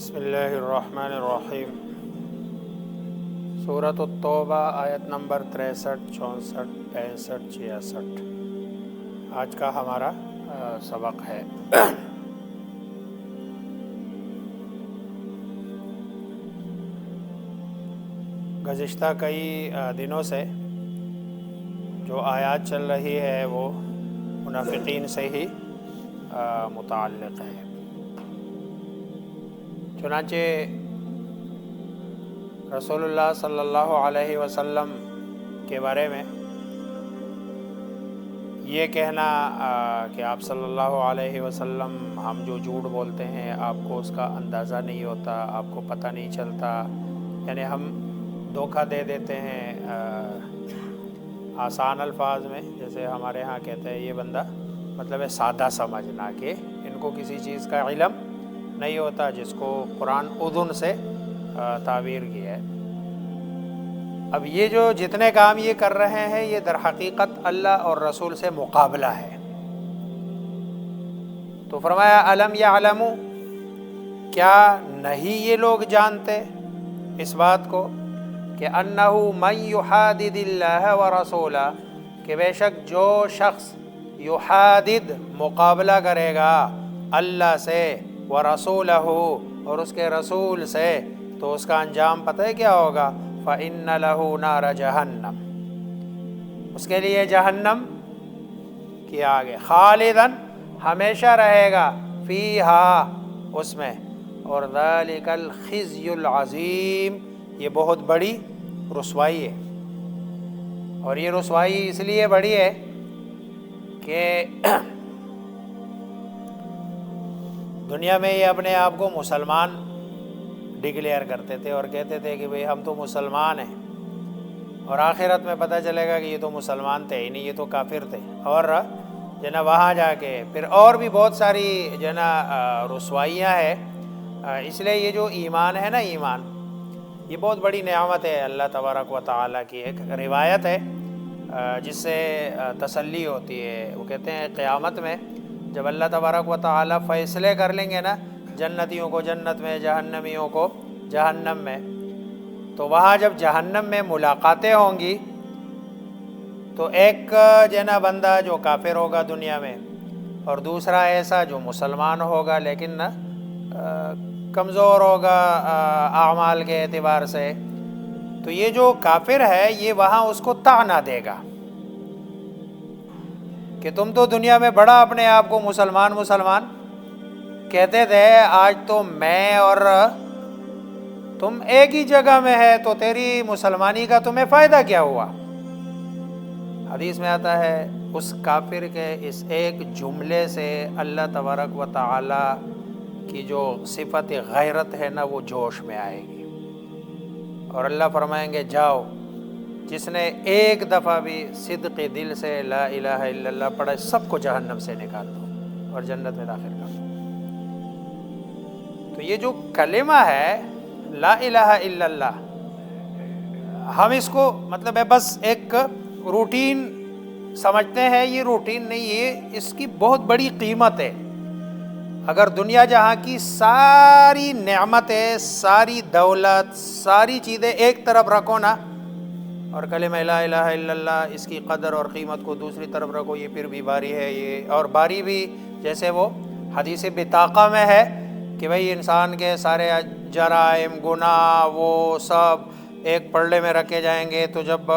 بسم اللہ الرحمن الرحیم۔ سورۃ التوبہ آیت نمبر 63، 64، 65، 66 آج کا ہمارا سبق ہے۔ گزشتہ کئی دنوں سے جو آیات چل رہی ہے وہ منافقین سے ہی متعلق ہے۔ چنانچہ رسول اللہ صلی اللہ علیہ وسلم کے بارے میں یہ کہنا کہ آپ صلی اللہ علیہ وسلم ہم جو جھوٹ بولتے ہیں آپ کو اس کا اندازہ نہیں ہوتا، آپ کو پتہ نہیں چلتا، یعنی ہم دھوکہ دے دیتے ہیں آسان الفاظ میں، جیسے ہمارے ہاں کہتے ہیں یہ بندہ مطلب ہے سادہ سمجھنا، کہ ان کو کسی چیز کا علم نہیں ہوتا، جس کو قرآن اذن سے تعبیر کیا ہے۔ اب یہ جو جتنے کام یہ کر رہے ہیں یہ در حقیقت اللہ اور رسول سے مقابلہ ہے۔ تو فرمایا الم یعلموا، کیا نہیں یہ لوگ جانتے اس بات کو کہ انہ من یحادد اللہ ورسولہ، کہ بے شک جو شخص یحادد مقابلہ کرے گا اللہ سے، ورسولہ اور اس کے رسول سے، تو اس کا انجام پتہ ہے کیا ہوگا؟ فإن لہ نار جہنم، اس کے لیے جہنم کی آگ ہے، خالداً ہمیشہ رہے گا، فیہا اس میں، اور ذالک الخزی العظیم، یہ بہت بڑی رسوائی ہے۔ اور یہ رسوائی اس لیے بڑی ہے کہ دنیا میں یہ اپنے آپ کو مسلمان ڈکلیئر کرتے تھے اور کہتے تھے کہ بھئی ہم تو مسلمان ہیں، اور آخرت میں پتہ چلے گا کہ یہ تو مسلمان تھے ہی نہیں، یہ تو کافر تھے، اور وہاں جا کے پھر اور بھی بہت ساری رسوائیاں ہیں۔ اس لیے یہ جو ایمان ہے نا، ایمان یہ بہت بڑی نعمت ہے اللہ تبارک و تعالیٰ کی۔ ایک روایت ہے جس سے تسلی ہوتی ہے، وہ کہتے ہیں قیامت میں جب اللہ تبارک و تعالیٰ فیصلے کر لیں گے نا، جنتیوں کو جنت میں، جہنمیوں کو جہنم میں، تو وہاں جب جہنم میں ملاقاتیں ہوں گی تو ایک بندہ جو کافر ہوگا دنیا میں، اور دوسرا ایسا جو مسلمان ہوگا لیکن کمزور ہوگا اعمال کے اعتبار سے، تو یہ جو کافر ہے یہ وہاں اس کو طعنہ دے گا کہ تم تو دنیا میں بڑا اپنے آپ کو مسلمان کہتے تھے، آج تو میں اور تم ایک ہی جگہ میں ہے، تو تیری مسلمانی کا تمہیں فائدہ کیا ہوا؟ حدیث میں آتا ہے اس کافر کے اس ایک جملے سے اللہ تبارک و تعالی کی جو صفت غیرت ہے نا وہ جوش میں آئے گی، اور اللہ فرمائیں گے جاؤ، جس نے ایک دفعہ بھی صدق دل سے لا الہ الا اللہ پڑھا سب کو جہنم سے نکال دو اور جنت میں داخل کر دو۔ تو یہ جو کلمہ ہے لا الہ الا اللہ، ہم اس کو مطلب ہے بس ایک روٹین سمجھتے ہیں، یہ روٹین نہیں، یہ اس کی بہت بڑی قیمت ہے۔ اگر دنیا جہاں کی ساری نعمتیں، ساری دولت، ساری چیزیں ایک طرف رکھو نا، اور کلمہ لا الہ الا اللہ اس کی قدر اور قیمت کو دوسری طرف رکھو، یہ پھر بھی باری ہے، یہ اور باری بھی جیسے وہ حدیث بطاقہ میں ہے کہ بھئی انسان کے سارے جرائم، گناہ، وہ سب ایک پلڑے میں رکھے جائیں گے، تو جب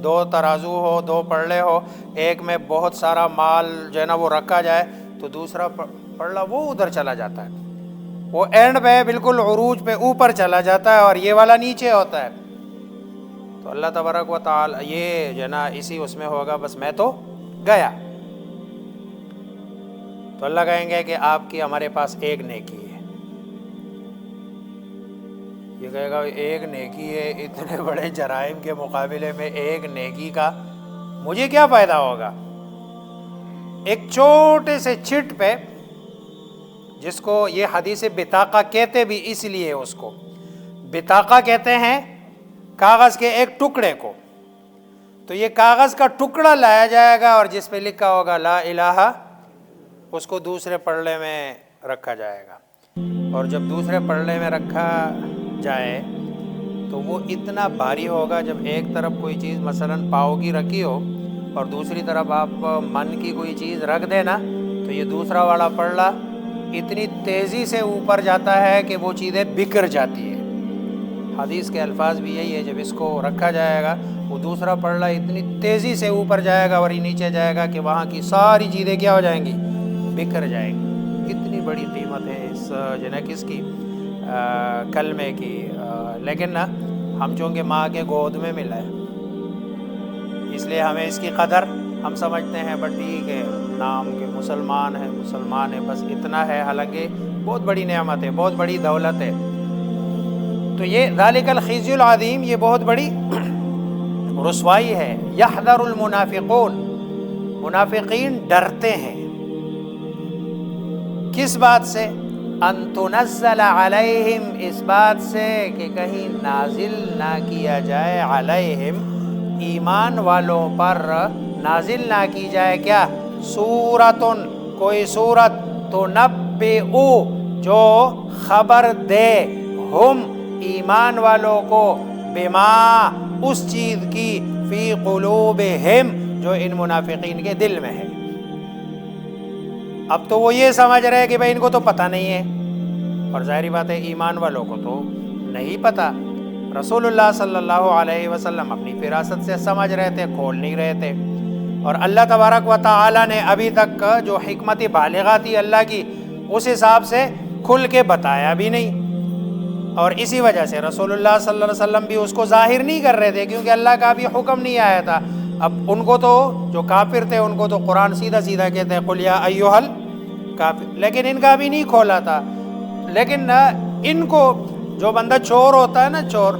دو ترازو ہو، دو پلڑے ہو، ایک میں بہت سارا مال وہ رکھا جائے تو دوسرا پلڑا وہ ادھر چلا جاتا ہے، وہ اینڈ پہ بالکل عروج پہ اوپر چلا جاتا ہے اور یہ والا نیچے ہوتا ہے۔ تو اللہ تبارک و تعالی یہ اسی اس میں ہوگا، بس میں تو گیا، تو اللہ کہیں گے کہ آپ کی ہمارے پاس ایک نیکی ہے۔ یہ کہے گا ایک نیکی ہے، اتنے بڑے جرائم کے مقابلے میں ایک نیکی کا مجھے کیا فائدہ ہوگا؟ ایک چھوٹے سے چٹ پہ، جس کو یہ حدیث بطاقہ کہتے بھی اس لیے اس کو بطاقہ کہتے ہیں، کاغذ کے ایک ٹکڑے کو، تو یہ کاغذ کا ٹکڑا لایا جائے گا اور جس پہ لکھا ہوگا لا الہ، اس کو دوسرے پلڑے میں رکھا جائے گا، اور جب دوسرے پلڑے میں رکھا جائے تو وہ اتنا بھاری ہوگا. جب ایک طرف کوئی چیز مثلاً پاؤ کی رکھی ہو اور دوسری طرف آپ من کی کوئی چیز رکھ دینا تو یہ دوسرا والا پلڑا اتنی تیزی سے اوپر جاتا ہے کہ وہ چیزیں بکھر جاتی ہے. حدیث کے الفاظ بھی یہی ہے, جب اس کو رکھا جائے گا وہ دوسرا پلڑا اتنی تیزی سے اوپر جائے گا اور نیچے جائے گا کہ وہاں کی ساری چیزیں کیا ہو جائیں گی, بکھر جائیں گی. اتنی بڑی قیمت ہے اس کس کی, کلمے کی. لیکن نا ہم چونکہ ماں کے گود میں ملا ہے اس لیے ہمیں اس کی قدر ہم سمجھتے ہیں, بٹ ٹھیک ہے نام کے مسلمان ہے بس اتنا ہے, حالانکہ بہت بڑی نعمت ہے, بہت بڑی دولت ہے. تو یہ ذالک الخزي العظیم, یہ بہت بڑی رسوائی ہے. یحذر المنافقون, منافقین ڈرتے ہیں کس بات سے؟ ان تنزل علیہم, اس بات سے کہ کہیں نازل نہ کیا جائے, علیہم ایمان والوں پر نازل نہ کی جائے کیا؟ سورتن, کوئی سورت, تنبئ جو خبر دے, ہم ایمان والوں کو, بما اس چیز کی, فی قلوبہم جو ان منافقین کے دل میں ہے. اب تو وہ یہ سمجھ رہے کہ بھائی ان کو تو پتہ نہیں ہے, اور ظاہری بات ہے ایمان والوں کو تو نہیں پتہ. رسول اللہ صلی اللہ علیہ وسلم اپنی فراست سے سمجھ رہے تھے, کھول نہیں رہے تھے. اور اللہ تبارک و تعالی نے ابھی تک جو حکمت بالغہ تھی اللہ کی, اس حساب سے کھل کے بتایا بھی نہیں. اور اسی وجہ سے رسول اللہ صلی اللہ علیہ وسلم بھی اس کو ظاہر نہیں کر رہے تھے, کیونکہ اللہ کا بھی حکم نہیں آیا تھا. اب ان کو تو جو کافر تھے ان کو تو قرآن سیدھا سیدھا کہتے ہیں قل یا ایھا الکافر, لیکن ان کا بھی نہیں کھولا تھا. لیکن ان کو جو بندہ چور ہوتا ہے نا, چور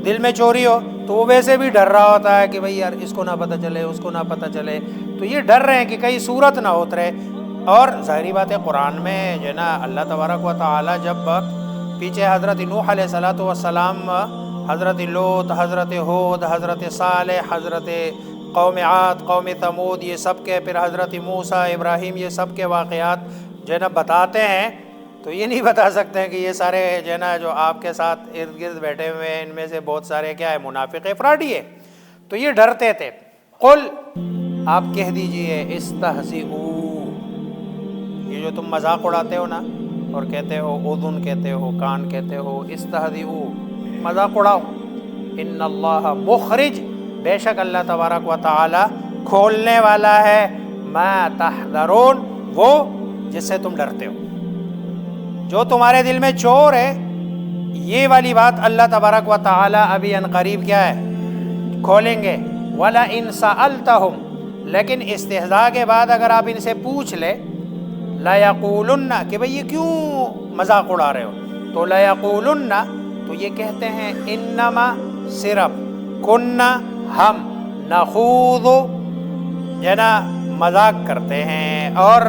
دل میں چوری ہو تو وہ ویسے بھی ڈر رہا ہوتا ہے کہ بھئی یار اس کو نہ پتہ چلے, اس کو نہ پتہ چلے. تو یہ ڈر رہے ہیں کہ کہیں صورت نہ اترے. اور ظاہری بات ہے قرآن میں جو ہے نا اللہ تبارک و تعالی جب پیچھے حضرت نوح علیہ السلام, حضرت لوط, حضرت ہود, حضرت صالح, حضرت قوم عاد, قوم ثمود, یہ سب کے, پھر حضرت موسیٰ, ابراہیم, یہ سب کے واقعات جو ہے نا بتاتے ہیں, تو یہ نہیں بتا سکتے ہیں کہ یہ سارے جو ہے نا جو آپ کے ساتھ ارد گرد بیٹھے ہوئے ہیں ان میں سے بہت سارے کیا ہے, منافق افراڈی ہے. تو یہ ڈرتے تھے. قل, آپ کہہ دیجئے, استہزئوا, یہ جو تم مذاق اڑاتے ہو نا اور کہتے ہو اذن کہتے ہو, کان کہتے ہو, استہزئوا مذاق اڑاؤ. ان اللہ مخرج, بے شک اللہ تبارک و تعالی کھولنے والا ہے, ما تحذرون, وہ جس سے تم ڈرتے ہو. جو تمہارے دل میں چور ہے, یہ والی بات اللہ تبارک و تعالی ابھی ان قریب کیا ہے, کھولیں گے. وَلَئِن سَأَلْتَهُمْ, لیکن استہزاء کے بعد اگر آپ ان سے پوچھ لے, لَيَقُولُنَّ, کہ بھئی یہ کیوں مذاق اڑا رہے ہو, تو لَيَقُولُنَّ, تو یہ کہتے ہیں انما, صرف, کننا, ہم, نخوض, جنا مذاق کرتے ہیں, اور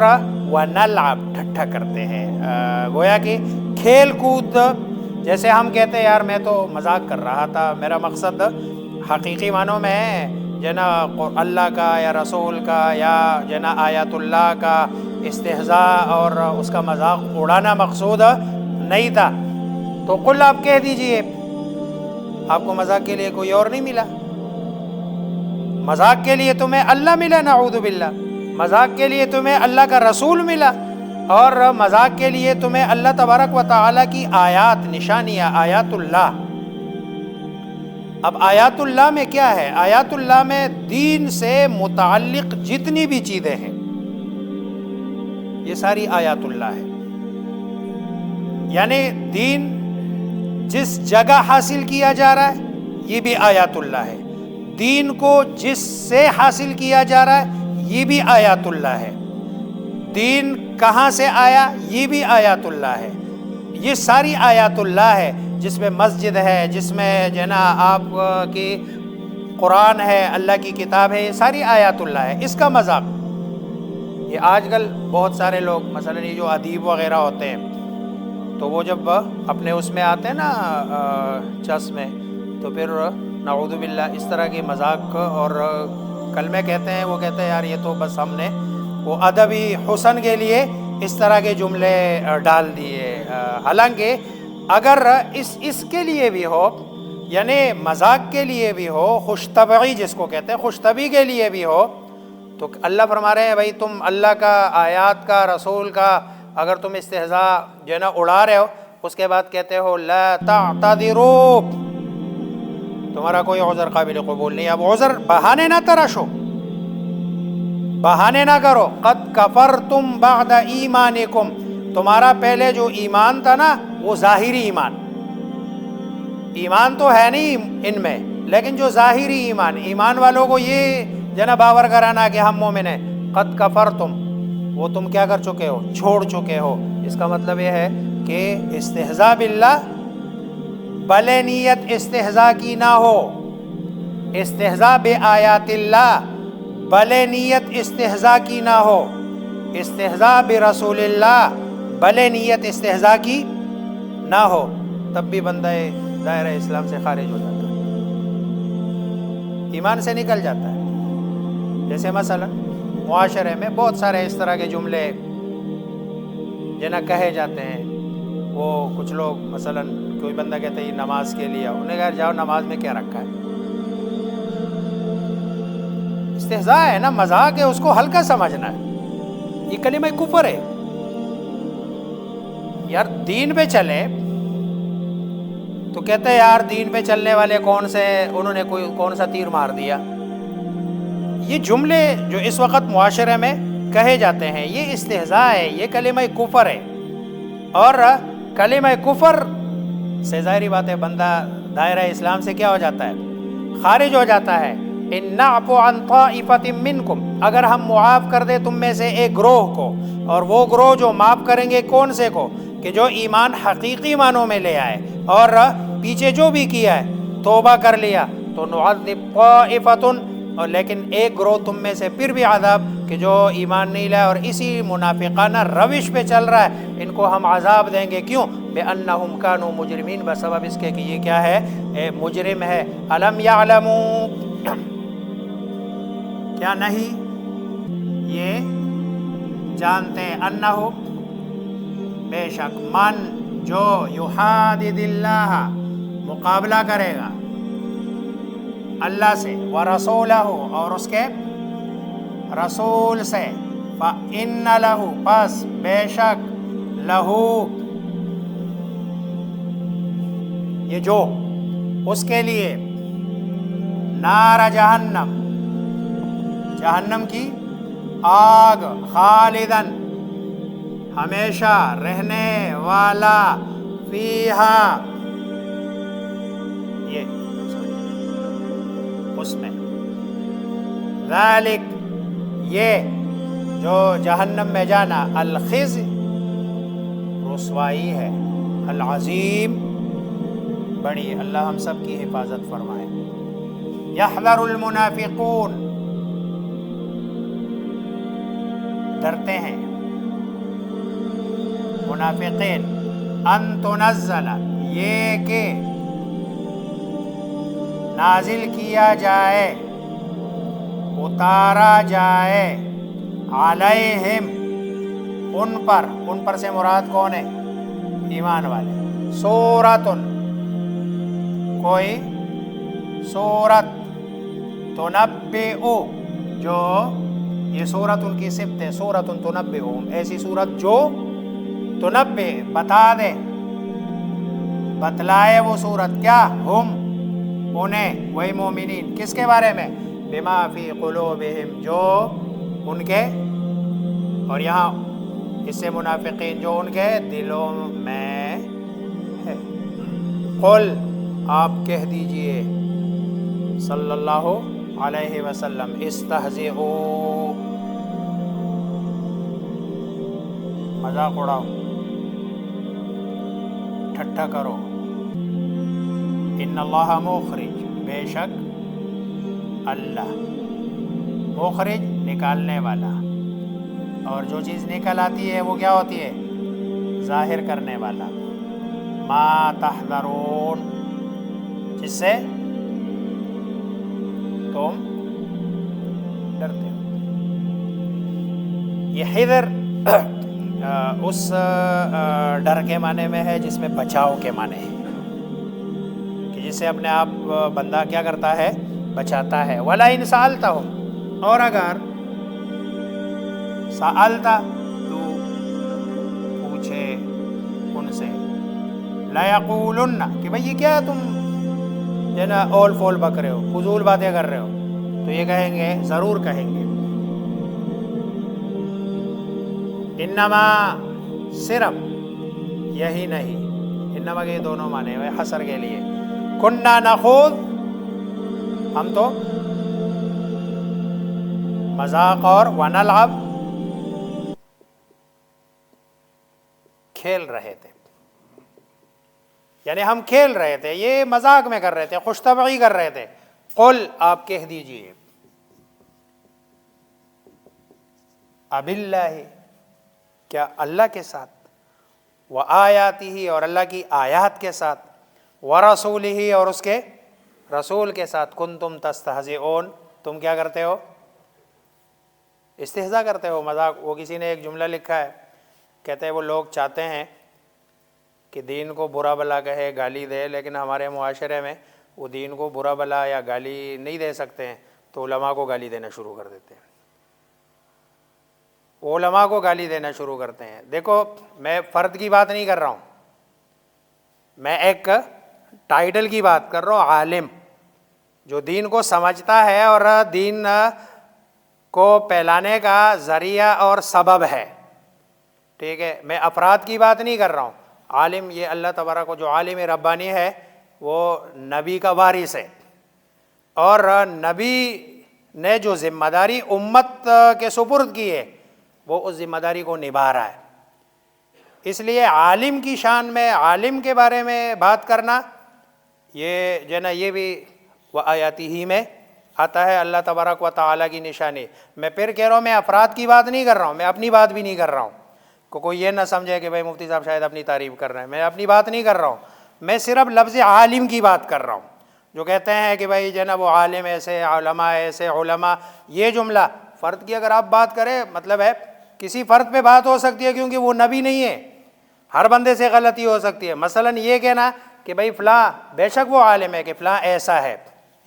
وَنَلْعَبْ, ٹھٹھا کرتے ہیں. گویا کہ کھیل کود, جیسے ہم کہتے ہیں یار میں تو مذاق کر رہا تھا, میرا مقصد حقیقی معنوں میں ہے جنا اللہ کا یا رسول کا یا جنا آیات اللہ کا استہزاء اور اس کا مذاق اڑانا مقصود نہیں تھا. تو قل, آپ کہہ دیجئے, آپ کو مذاق کے لیے کوئی اور نہیں ملا, مذاق کے لیے تمہیں اللہ ملا, نعوذ باللہ. مذاق کے لیے تمہیں اللہ کا رسول ملا, اور مذاق کے لیے تمہیں اللہ تبارک و تعالیٰ کی آیات, نشانیاں, آیات اللہ. اب آیات اللہ میں کیا ہے؟ آیات اللہ میں دین سے متعلق جتنی بھی چیزیں ہیں یہ ساری آیات اللہ ہے. یعنی دین جس جگہ حاصل کیا جا رہا ہے یہ بھی آیات اللہ ہے, دین کو جس سے حاصل کیا جا رہا ہے یہ بھی آیات اللہ ہے, دین کہاں سے آیا یہ بھی آیات اللہ ہے. یہ ساری آیات اللہ ہے, جس میں مسجد ہے, جس میں جو ہے نا آپ کی قرآن ہے, اللہ کی کتاب ہے, یہ ساری آیات اللہ ہے. اس کا مذاق یہ آج کل بہت سارے لوگ, مثلا یہ جو ادیب وغیرہ ہوتے ہیں, تو وہ جب اپنے اس میں آتے ہیں نا چس میں, تو پھر نعوذ باللہ اس طرح کے مذاق اور کلمے کہتے ہیں. وہ کہتے ہیں یار یہ تو بس ہم نے وہ ادبی حسن کے لیے اس طرح کے جملے ڈال دیے. حالانکہ اگر اس کے لیے بھی ہو، یعنی مذاق کے لیے بھی ہو، خوش طبعی جس کو کہتے ہیں، خوش طبعی کے لیے بھی ہو، تو اللہ فرما رہے ہیں بھائی تم اللہ کا، آیات کا، رسول کا اگر تم استہزاء جو ہے نا اڑا رہے ہو، اس کے بعد کہتے ہو لا تعتذروا، تمہارا کوئی عذر قابل قبول نہیں. اب عذر بہانے نہ تراشو، بہانے نہ کرو. قد کفرتم بعد ایمانکم، تمہارا پہلے جو ایمان تھا نا وہ ظاہری ایمان، ایمان تو ہے نہیں ان میں، لیکن جو ظاہری ایمان والوں کو یہ جنا باور کرانا کہ ہم مومن ہیں. قد کفرتم، وہ تم کیا کر چکے ہو؟ چھوڑ چکے ہو. اس کا مطلب یہ ہے کہ استہزاء باللہ بلے نیت استہزاء کی نہ ہو، استہزاء بے آیات اللہ بلے نیت استہزاء کی نہ ہو، استہزاء برسول اللہ بلے نیت استہزاء کی نہ ہو، تب بھی بندہ دائرہ اسلام سے خارج ہو جاتا ہے، ایمان سے نکل جاتا ہے. جیسے مثلا معاشرے میں بہت سارے اس طرح کے جملے جنہیں کہے جاتے ہیں. وہ کچھ لوگ مثلا کوئی بندہ کہتا ہے یہ نماز کے لیے، انہیں کہا جاؤ نماز میں کیا رکھا ہے، استہزاء ہے نا، مذاق ہے، اس کو ہلکا سمجھنا ہے. یہ کلمہ کفر ہے. یار دین پہ چلے تو کہتے ہیں یار دین پہ چلنے والے کون سے، انہوں نے کون سا تیر مار دیا. یہ جملے جو اس وقت معاشرے میں کہے جاتے ہیں یہ استہزاء ہے، یہ کلمہ کفر ہے. اور کلمہ کفر سے ظاہری بات ہے بندہ دائرہ اسلام سے کیا ہو جاتا ہے؟ خارج ہو جاتا ہے. ان نعفو عن طائفۃ منکم، اگر ہم معاف کر دیں تم میں سے ایک گروہ کو، اور وہ گروہ جو معاف کریں گے کون سے کو؟ کہ جو ایمان حقیقی معنوں میں لے آئے اور پیچھے جو بھی کیا ہے توبہ کر لیا، تو نعذب طائفۃ، اور لیکن ایک گروہ تم میں سے پھر بھی عذاب، کہ جو ایمان نہیں لائے اور اسی منافقانہ روش پہ چل رہا ہے، ان کو ہم عذاب دیں گے. کیوں؟ بِأَنَّهُمْ كَانُوا مُجْرِمِينَ، بسبب اس کے کہ یہ کیا ہے؟ مجرم ہے. أَلَمْ يَعْلَمُوا، کیا نہیں یہ جانتے ہیں؟ انہو، بے شک، من جو یحادد اللہ مقابلہ کرے گا اللہ سے، ورسولہ اور اس کے رسول سے، فإن لہ پس بے شک، لہو یہ جو اس کے لیے، نار جہنم، جہنم کی آگ، خالدن ہمیشہ رہنے والا، فیہا یہ اس میں، ذالک یہ جو جہنم میں جانا، الخزي رسوائی ہے، العظیم بڑی. اللہ ہم سب کی حفاظت فرمائے. یحذر المنافقون، ڈرتے ہیں منافقین، ان تنزل یہ کہ نازل کیا جائے، اتارا جائے، علیہم ان پر سے مراد کون ہے؟ ایمان والے. سورۃ کوئی سورت، تنبئ جو یہ سورت ان کی صفت ہے، سورۃ تنبئہم، ایسی سورت جو تنبئ بتا دے، بتلائے وہ سورت کیا، ہم انہیں، وہی مومنین، کس کے بارے میں؟ بما فی قلوبہم جو ان کے، اور یہاں اس سے منافقین جو ان کے دلوں میں ہے. قل آپ کہہ دیجئے صلی اللہ علیہ وسلم، استہزئوا مذاق اڑاؤ، ٹھٹھا کرو. ان اللہ مخرج، بے شک اللہ، مخرج نکالنے والا، اور جو چیز نکل آتی ہے وہ کیا ہوتی ہے؟ ظاہر کرنے والا. ما تحذرون، جس سے تم ڈرتے ہو. یہ حذر اس ڈر کے معنی میں ہے جس میں بچاؤ کے معنی ہے، کہ جس سے اپنے آپ بندہ کیا کرتا ہے، بچاتا ہے۔ وَلَئِنْ سَأَلْتَهُمْ، اور اگر سألتا تو پوچھے ان سے، لَيَقُولُنَّ، کہ بھئی یہ کیا تم جو ہے نا اول فول بک رہے ہو، فضول باتیں کر رہے ہو، تو یہ کہیں گے، ضرور کہیں گے، انما، صرف، یہی نہیں، انما کے دونوں معنی ہوئے حصر کے لیے، کننا نخوض، ہم تو مذاق اور ونلعب، کھیل رہے تھے، یعنی ہم کھیل رہے تھے، یہ مذاق میں کر رہے تھے، خوش طبعی کر رہے تھے۔ قل، آپ کہہ دیجئے، اب اللہ، کیا اللہ کے ساتھ، وآیاتہ، اور اللہ کی آیات کے ساتھ، ورسولہ، اور اس کے رسول کے ساتھ، کنتم تستہزئون، تم کیا کرتے ہو، استہزاء کرتے ہو، مذاق۔ وہ کسی نے ایک جملہ لکھا ہے، کہتے ہیں وہ لوگ چاہتے ہیں کہ دین کو برا بلا کہے، گالی دے، لیکن ہمارے معاشرے میں وہ دین کو برا بلا یا گالی نہیں دے سکتے ہیں، تو علماء کو گالی دینا شروع کر دیتے ہیں، علماء کو گالی دینا شروع کرتے ہیں۔ دیکھو، میں فرد کی بات نہیں کر رہا ہوں، میں ایک ٹائٹل کی بات کر رہا ہوں، عالم، جو دین کو سمجھتا ہے اور دین کو پھیلانے کا ذریعہ اور سبب ہے، ٹھیک ہے، میں افراد کی بات نہیں کر رہا ہوں۔ عالم، یہ اللہ تبارک و جو عالم ربانی ہے وہ نبی کا وارث ہے، اور نبی نے جو ذمہ داری امت کے سپرد کی ہے وہ اس ذمہ داری کو نبھا رہا ہے۔ اس لیے عالم کی شان میں، عالم کے بارے میں بات کرنا، یہ جو ہے نا، یہ بھی وآیاتہ میں آتا ہے، اللہ تبارک و تعالیٰ کی نشانی۔ میں پھر کہہ رہا ہوں، میں افراد کی بات نہیں کر رہا ہوں، میں اپنی بات بھی نہیں کر رہا ہوں، کوئی یہ نہ سمجھے کہ بھائی مفتی صاحب شاید اپنی تعریف کر رہے ہیں، میں اپنی بات نہیں کر رہا ہوں، میں صرف لفظ عالم کی بات کر رہا ہوں۔ جو کہتے ہیں کہ بھائی جو ہے نا وہ عالم ایسے، علماء ایسے، علماء، یہ جملہ فرد کی اگر آپ بات کریں، مطلب ہے کسی فرد پہ بات ہو سکتی ہے کیونکہ وہ نبی نہیں ہے، ہر بندے سے غلطی ہو سکتی ہے۔ مثلا یہ کہنا کہ بھئی فلاں، بے شک وہ عالم ہے، کہ فلاں ایسا ہے،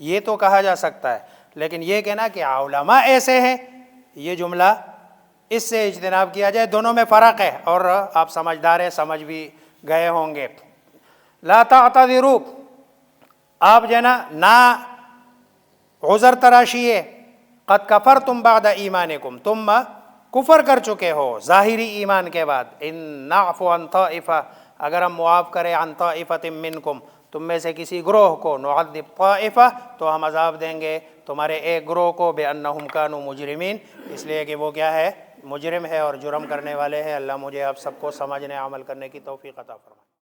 یہ تو کہا جا سکتا ہے، لیکن یہ کہنا کہ علماء ایسے ہیں، یہ جملہ، اس سے اجتناب کیا جائے۔ دونوں میں فرق ہے، اور آپ سمجھدار ہیں، سمجھ بھی گئے ہوں گے۔ لا تعتذروا، آپ جو ہے نا عذر تراشیے، قد کفرتم بعد ایمانکم، تم کفر کر چکے ہو ظاہری ایمان کے بعد۔ ان نعفو عن طائفہ، اگر ہم معاف کریں، عن طائفۃ منکم، تم میں سے کسی گروہ کو، نعذب طائفہ، تو ہم عذاب دیں گے تمہارے ایک گروہ کو، بأنہم کانوا مجرمین، اس لیے کہ وہ کیا ہے، مجرم ہے اور جرم کرنے والے ہیں۔ اللہ مجھے آپ سب کو سمجھنے، عمل کرنے کی توفیق عطا فرمائے۔